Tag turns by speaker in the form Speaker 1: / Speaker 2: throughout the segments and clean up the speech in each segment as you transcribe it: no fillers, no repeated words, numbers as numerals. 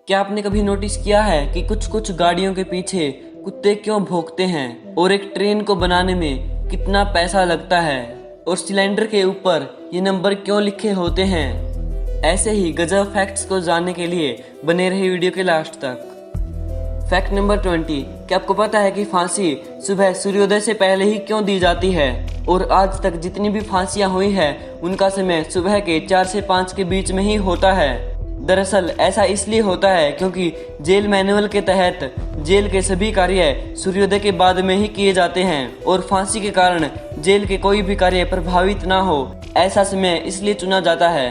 Speaker 1: क्या आपने कभी नोटिस किया है कि कुछ कुछ गाड़ियों के पीछे कुत्ते क्यों भौंकते हैं और एक ट्रेन को बनाने में कितना पैसा लगता है और सिलेंडर के ऊपर ये नंबर क्यों लिखे होते हैं। ऐसे ही गजब फैक्ट्स को जानने के लिए बने रही वीडियो के लास्ट तक। फैक्ट नंबर 20, क्या आपको पता है कि फांसी सुबह सूर्योदय से पहले ही क्यों दी जाती है और आज तक जितनी भी फांसियां हुई हैं उनका समय सुबह के 4 से 5 के बीच में ही होता है। दरअसल ऐसा इसलिए होता है क्योंकि जेल मैनुअल के तहत जेल के सभी कार्य सूर्योदय के बाद में ही किए जाते हैं और फांसी के कारण जेल के कोई भी कार्य प्रभावित ना हो, ऐसा समय इसलिए चुना जाता है।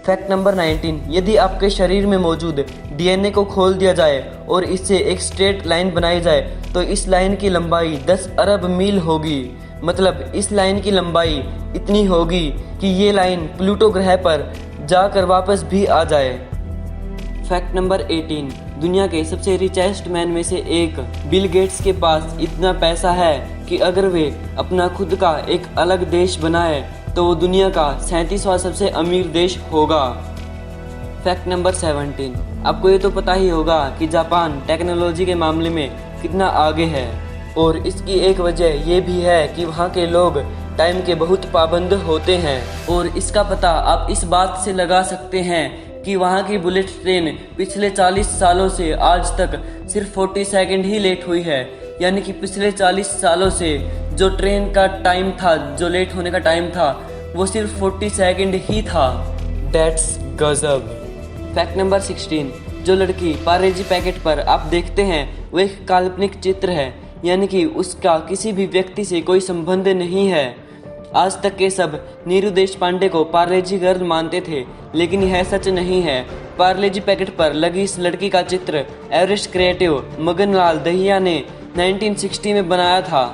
Speaker 1: फैक्ट नंबर 19, यदि आपके शरीर में मौजूद डीएनए को खोल दिया जाए और इससे एक स्ट्रेट लाइन बनाई जाए तो इस लाइन की लंबाई 10 अरब मील होगी। मतलब इस लाइन की लंबाई इतनी होगी कि ये लाइन प्लूटो ग्रह पर जाकर वापस भी आ जाए। फैक्ट नंबर 18, दुनिया के सबसे रिचेस्ट मैन में से एक बिल गेट्स के पास इतना पैसा है कि अगर वे अपना खुद का एक अलग देश बनाए तो वो दुनिया का 37वां सबसे अमीर देश होगा। फैक्ट नंबर 17, आपको ये तो पता ही होगा कि जापान टेक्नोलॉजी के मामले में कितना आगे है और इसकी एक वजह ये भी है कि वहाँ के लोग टाइम के बहुत पाबंद होते हैं और इसका पता आप इस बात से लगा सकते हैं कि वहाँ की बुलेट ट्रेन पिछले 40 सालों से आज तक सिर्फ 40 सेकंड ही लेट हुई है। यानी कि पिछले 40 सालों से जो ट्रेन का टाइम था, जो लेट होने का टाइम था, वो सिर्फ 40 सेकंड ही था। दैट्स गजब। फैक्ट नंबर 16, जो लड़की पार्ले-जी पैकेट पर आप देखते हैं वो एक काल्पनिक चित्र है, यानी कि उसका किसी भी व्यक्ति से कोई संबंध नहीं है। आज तक के सब नीरू देशपांडे को पार्ले-जी गर्ल मानते थे, लेकिन यह सच नहीं है। पार्ले-जी पैकेट पर लगी इस लड़की का चित्र एवरेस्ट क्रिएटिव मगनलाल दहिया ने 1960 में बनाया था।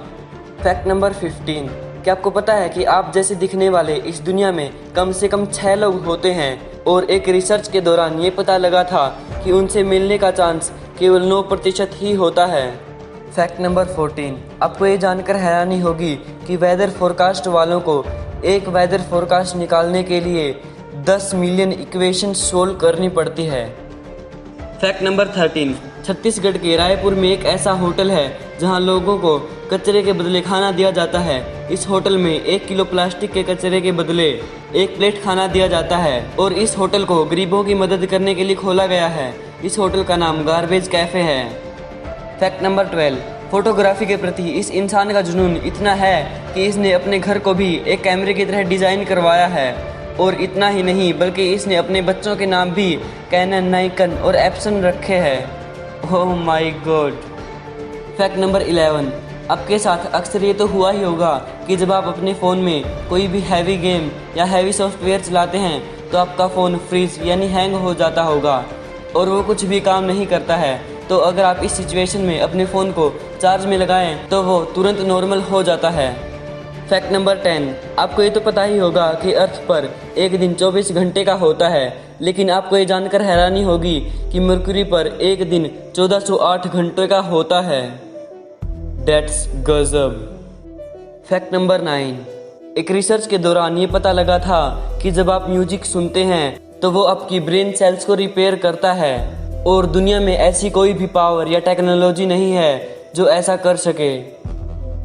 Speaker 1: फैक्ट नंबर 15, क्या आपको पता है कि आप जैसे दिखने वाले इस दुनिया में कम से कम 6 लोग होते हैं और एक रिसर्च के दौरान ये पता लगा था कि उनसे मिलने का चांस केवल 9% ही होता है। फैक्ट नंबर 14, आपको ये जानकर हैरानी होगी कि वेदर फोरकास्ट वालों को एक वेदर फोरकास्ट निकालने के लिए 10 मिलियन इक्वेशन सोल्व करनी पड़ती है। फैक्ट नंबर 13, छत्तीसगढ़ के रायपुर में एक ऐसा होटल है जहां लोगों को कचरे के बदले खाना दिया जाता है। इस होटल में 1 किलो प्लास्टिक के कचरे के बदले 1 प्लेट खाना दिया जाता है और इस होटल को गरीबों की मदद करने के लिए खोला गया है। इस होटल का नाम गार्बेज कैफे है। फैक्ट नंबर 12, फोटोग्राफी के प्रति इस इंसान का जुनून इतना है कि इसने अपने घर को भी एक कैमरे की तरह डिजाइन करवाया है और इतना ही नहीं बल्कि इसने अपने बच्चों के नाम भी कैनन, नाइकन और एप्सन रखे हैं। Oh my God. Fact number 11, आपके साथ अक्सर ये तो हुआ ही होगा कि जब आप अपने फ़ोन में कोई भी हैवी गेम या हैवी सॉफ्टवेयर चलाते हैं तो आपका फ़ोन फ्रीज यानी हैंग हो जाता होगा और वो कुछ भी काम नहीं करता है। तो अगर आप इस सिचुएशन में अपने फ़ोन को चार्ज में लगाएं तो वो तुरंत नॉर्मल हो जाता है। फैक्ट नंबर 10, आपको ये तो पता ही होगा कि अर्थ पर एक दिन 24 घंटे का होता है, लेकिन आपको ये जानकर हैरानी होगी कि मरकरी पर एक दिन 1408 घंटे का होता है। दैट्स गजब। फैक्ट नंबर 9, एक रिसर्च के दौरान ये पता लगा था कि जब आप म्यूजिक सुनते हैं तो वो आपकी ब्रेन सेल्स को रिपेयर करता है और दुनिया में ऐसी कोई भी पावर या टेक्नोलॉजी नहीं है जो ऐसा कर सके।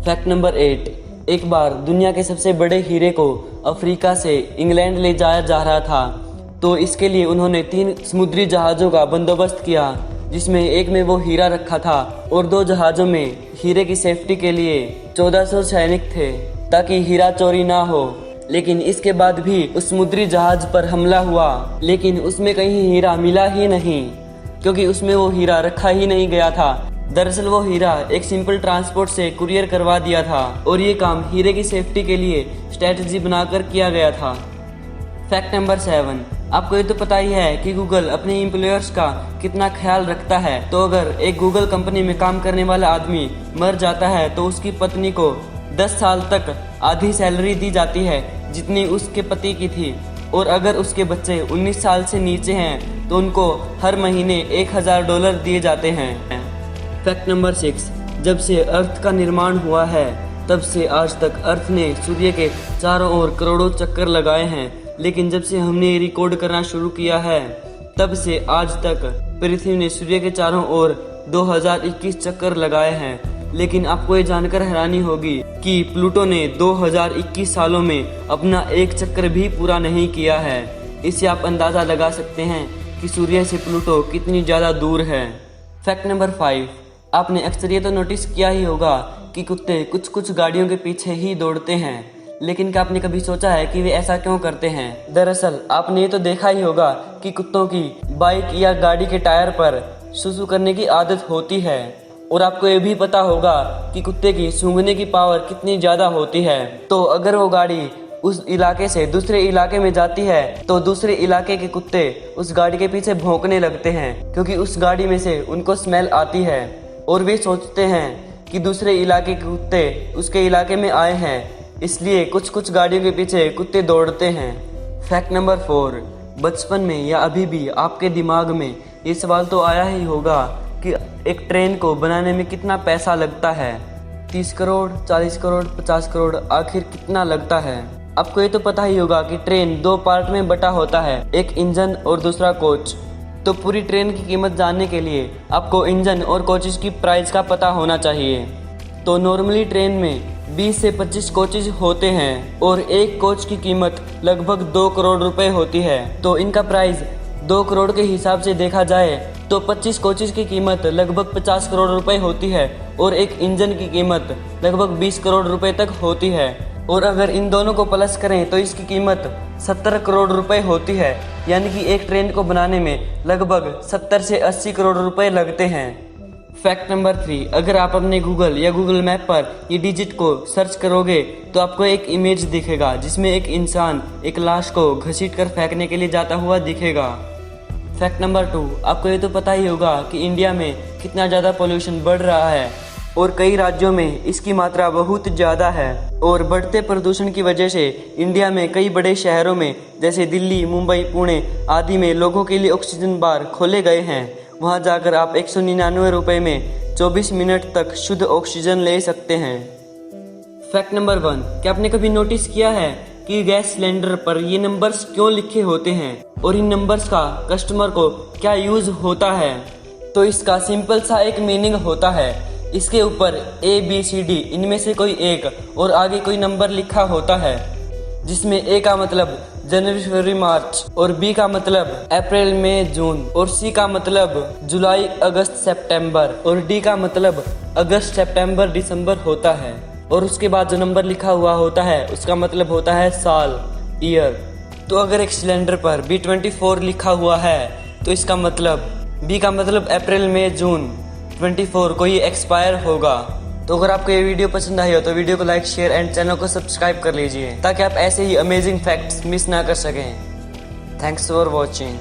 Speaker 1: फैक्ट नंबर 8, एक बार दुनिया के सबसे बड़े हीरे को अफ्रीका से इंग्लैंड ले जाया जा रहा था, तो इसके लिए उन्होंने 3 समुद्री जहाज़ों का बंदोबस्त किया, जिसमें एक में वो हीरा रखा था और 2 जहाज़ों में हीरे की सेफ्टी के लिए 1400 सैनिक थे ताकि हीरा चोरी ना हो। लेकिन इसके बाद भी उस समुद्री जहाज पर हमला हुआ, लेकिन उसमें कहीं हीरा मिला ही नहीं क्योंकि उसमें वो हीरा रखा ही नहीं गया था। दरअसल वो हीरा एक सिंपल ट्रांसपोर्ट से कुरियर करवा दिया था और ये काम हीरे की सेफ्टी के लिए स्ट्रेटजी बनाकर किया गया था। फैक्ट नंबर 7, आपको ये तो पता ही है कि गूगल अपने एम्प्लॉयर्स का कितना ख्याल रखता है। तो अगर एक गूगल कंपनी में काम करने वाला आदमी मर जाता है तो उसकी पत्नी को 10 साल तक आधी सैलरी दी जाती है जितनी उसके पति की थी, और अगर उसके बच्चे 19 साल से नीचे हैं तो उनको हर महीने $1000 दिए जाते हैं। फैक्ट नंबर 6, जब से अर्थ का निर्माण हुआ है तब से आज तक अर्थ ने सूर्य के चारों ओर करोड़ों चक्कर लगाए हैं, लेकिन जब से हमने रिकॉर्ड करना शुरू किया है तब से आज तक पृथ्वी ने सूर्य के चारों ओर 2021 चक्कर लगाए हैं, लेकिन आपको ये जानकर हैरानी होगी कि प्लूटो ने 2021 सालों में अपना एक चक्कर भी पूरा नहीं किया है। इससे आप अंदाज़ा लगा सकते हैं कि सूर्य से प्लूटो कितनी ज़्यादा दूर है। फैक्ट नंबर 5, आपने अक्सर ये तो नोटिस किया ही होगा कि कुत्ते कुछ कुछ गाड़ियों के पीछे ही दौड़ते हैं, लेकिन क्या आपने कभी सोचा है कि वे ऐसा क्यों करते हैं? दरअसल आपने ये तो देखा ही होगा कि कुत्तों की बाइक या गाड़ी के टायर पर सुसु करने की आदत होती है, और आपको ये भी पता होगा कि कुत्ते की सूंघने की पावर कितनी ज़्यादा होती है। तो अगर वो गाड़ी उस इलाके से दूसरे इलाके में जाती है तो दूसरे इलाके के कुत्ते उस गाड़ी के पीछे भौंकने लगते हैं, क्योंकि उस गाड़ी में से उनको स्मेल आती है और वे सोचते हैं कि दूसरे इलाके के कुत्ते उसके इलाके में आए हैं, इसलिए कुछ कुछ गाड़ियों के पीछे कुत्ते दौड़ते हैं। फैक्ट नंबर 4, बचपन में या अभी भी आपके दिमाग में ये सवाल तो आया ही होगा कि एक ट्रेन को बनाने में कितना पैसा लगता है। 30 करोड़, 40 करोड़, 50 करोड़, आखिर कितना लगता है? आपको ये तो पता ही होगा कि ट्रेन 2 पार्ट में बटा होता है, एक इंजन और दूसरा कोच। तो पूरी ट्रेन की कीमत जानने के लिए आपको इंजन और कोचेज की प्राइस का पता होना चाहिए। तो नॉर्मली ट्रेन में 20 से 25 कोचेज होते हैं और एक कोच की कीमत लगभग 2 करोड़ रुपए होती है। तो इनका प्राइस 2 करोड़ के हिसाब से देखा जाए तो 25 कोचेज की कीमत लगभग 50 करोड़ रुपए होती है और एक इंजन की कीमत लगभग 20 करोड़ रुपए तक होती है। और अगर इन दोनों को प्लस करें तो इसकी कीमत 70 करोड़ रुपए होती है, यानी कि एक ट्रेन को बनाने में लगभग 70 से 80 करोड़ रुपए लगते हैं। फैक्ट नंबर 3, अगर आप अपने गूगल या गूगल मैप पर ये डिजिट को सर्च करोगे तो आपको एक इमेज दिखेगा जिसमें एक इंसान एक लाश को घसीट कर फेंकने के लिए जाता हुआ दिखेगा। फैक्ट नंबर 2, आपको ये तो पता ही होगा कि इंडिया में कितना ज़्यादा पोल्यूशन बढ़ रहा है और कई राज्यों में इसकी मात्रा बहुत ज़्यादा है, और बढ़ते प्रदूषण की वजह से इंडिया में कई बड़े शहरों में जैसे दिल्ली, मुंबई, पुणे आदि में लोगों के लिए ऑक्सीजन बार खोले गए हैं। वहां जाकर आप 199 रुपये में 24 मिनट तक शुद्ध ऑक्सीजन ले सकते हैं। फैक्ट नंबर 1, क्या आपने कभी नोटिस किया है कि गैस सिलेंडर पर ये नंबर्स क्यों लिखे होते हैं और इन नंबर्स का कस्टमर को क्या यूज होता है? तो इसका सिंपल सा एक मीनिंग होता है। इसके ऊपर ABCD इनमें से कोई एक और आगे कोई नंबर लिखा होता है, जिसमें A का मतलब जनवरी, फरवरी, मार्च और B का मतलब अप्रैल, मई, जून और C का मतलब जुलाई, अगस्त, सितंबर और D का मतलब अगस्त, सितंबर, दिसंबर होता है। और उसके बाद जो नंबर लिखा हुआ होता है उसका मतलब होता है साल, ईयर। तो अगर एक सिलेंडर पर B24 लिखा हुआ है तो इसका मतलब B का मतलब अप्रैल, मई, जून 24 को ये एक्सपायर होगा। तो अगर आपको ये वीडियो पसंद आई हो तो वीडियो को लाइक, शेयर एंड चैनल को सब्सक्राइब कर लीजिए ताकि आप ऐसे ही अमेजिंग फैक्ट्स मिस ना कर सकें। Thanks for watching.